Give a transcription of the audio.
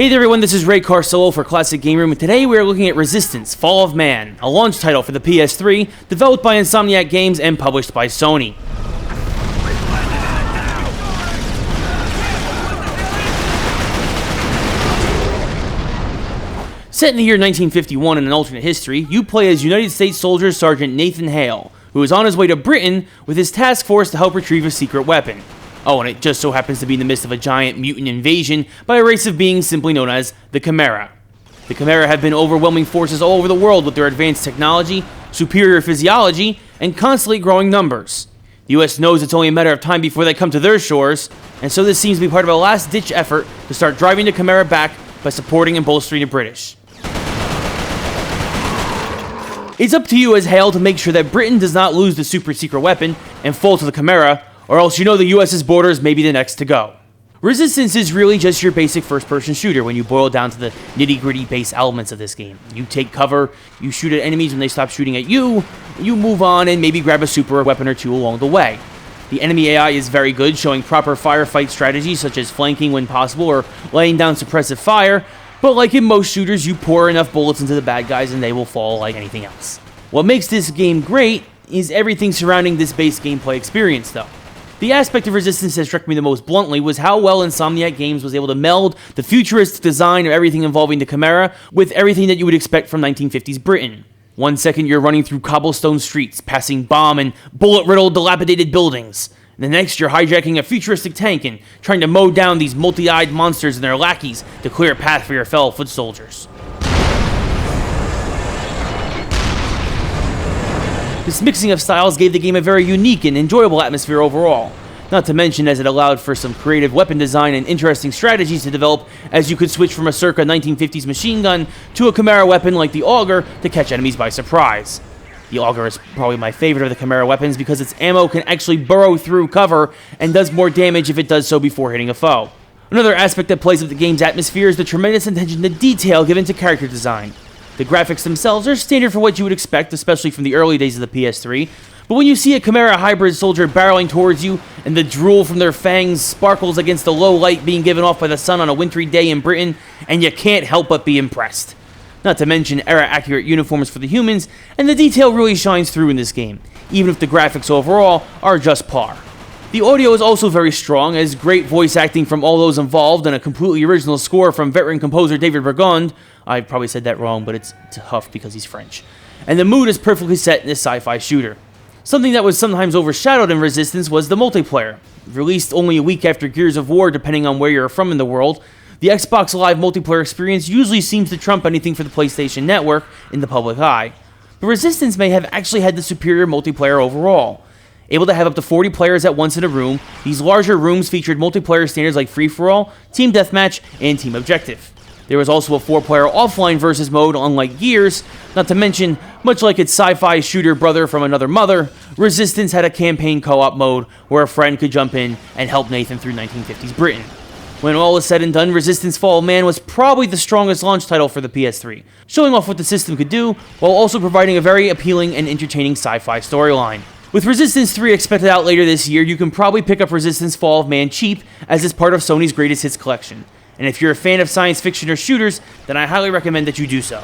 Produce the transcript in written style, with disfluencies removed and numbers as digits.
Hey there everyone, this is Ray Carcillo for Classic Game Room, and today we are looking at Resistance: Fall of Man, a launch title for the PS3, developed by Insomniac Games and published by Sony. Set in the year 1951 in an alternate history, you play as United States Soldier Sergeant Nathan Hale, who is on his way to Britain with his task force to help retrieve a secret weapon. Oh, and it just so happens to be in the midst of a giant mutant invasion by a race of beings simply known as the Chimera. The Chimera have been overwhelming forces all over the world with their advanced technology, superior physiology, and constantly growing numbers. The US knows it's only a matter of time before they come to their shores, and so this seems to be part of a last-ditch effort to start driving the Chimera back by supporting and bolstering the British. It's up to you as Hale to make sure that Britain does not lose the super secret weapon and fall to the Chimera, or else you know the US's borders may be the next to go. Resistance is really just your basic first-person shooter when you boil down to the nitty-gritty base elements of this game. You take cover, you shoot at enemies when they stop shooting at you, you move on and maybe grab a super weapon or two along the way. The enemy AI is very good, showing proper firefight strategies such as flanking when possible or laying down suppressive fire, but like in most shooters, you pour enough bullets into the bad guys and they will fall like anything else. What makes this game great is everything surrounding this base gameplay experience though. The aspect of Resistance that struck me the most bluntly was how well Insomniac Games was able to meld the futuristic design of everything involving the Chimera with everything that you would expect from 1950s Britain. One second you're running through cobblestone streets, passing bomb and bullet-riddled dilapidated buildings. The next you're hijacking a futuristic tank and trying to mow down these multi-eyed monsters and their lackeys to clear a path for your fellow foot soldiers. This mixing of styles gave the game a very unique and enjoyable atmosphere overall, not to mention as it allowed for some creative weapon design and interesting strategies to develop, as you could switch from a circa 1950s machine gun to a Chimera weapon like the Auger to catch enemies by surprise. The Auger is probably my favorite of the Chimera weapons because its ammo can actually burrow through cover and does more damage if it does so before hitting a foe. Another aspect that plays with the game's atmosphere is the tremendous attention to detail given to character design. The graphics themselves are standard for what you would expect, especially from the early days of the PS3, but when you see a Chimera hybrid soldier barreling towards you and the drool from their fangs sparkles against the low light being given off by the sun on a wintry day in Britain, and you can't help but be impressed. Not to mention era-accurate uniforms for the humans, and the detail really shines through in this game, even if the graphics overall are just par. The audio is also very strong, as great voice acting from all those involved and a completely original score from veteran composer David Burgund. I probably said that wrong, but it's tough because he's French. And the mood is perfectly set in this sci-fi shooter. Something that was sometimes overshadowed in Resistance was the multiplayer. Released only a week after Gears of War depending on where you're from in the world, the Xbox Live multiplayer experience usually seems to trump anything for the PlayStation Network in the public eye. But Resistance may have actually had the superior multiplayer overall. Able to have up to 40 players at once in a room, these larger rooms featured multiplayer standards like Free-for-All, Team Deathmatch, and Team Objective. There was also a 4-player offline versus mode unlike Gears, not to mention, much like its sci-fi shooter brother from another mother, Resistance had a campaign co-op mode where a friend could jump in and help Nathan through 1950s Britain. When all is said and done, Resistance: Fall of Man was probably the strongest launch title for the PS3, showing off what the system could do, while also providing a very appealing and entertaining sci-fi storyline. With Resistance 3 expected out later this year, you can probably pick up Resistance: Fall of Man cheap, as it's part of Sony's greatest hits collection. And if you're a fan of science fiction or shooters, then I highly recommend that you do so.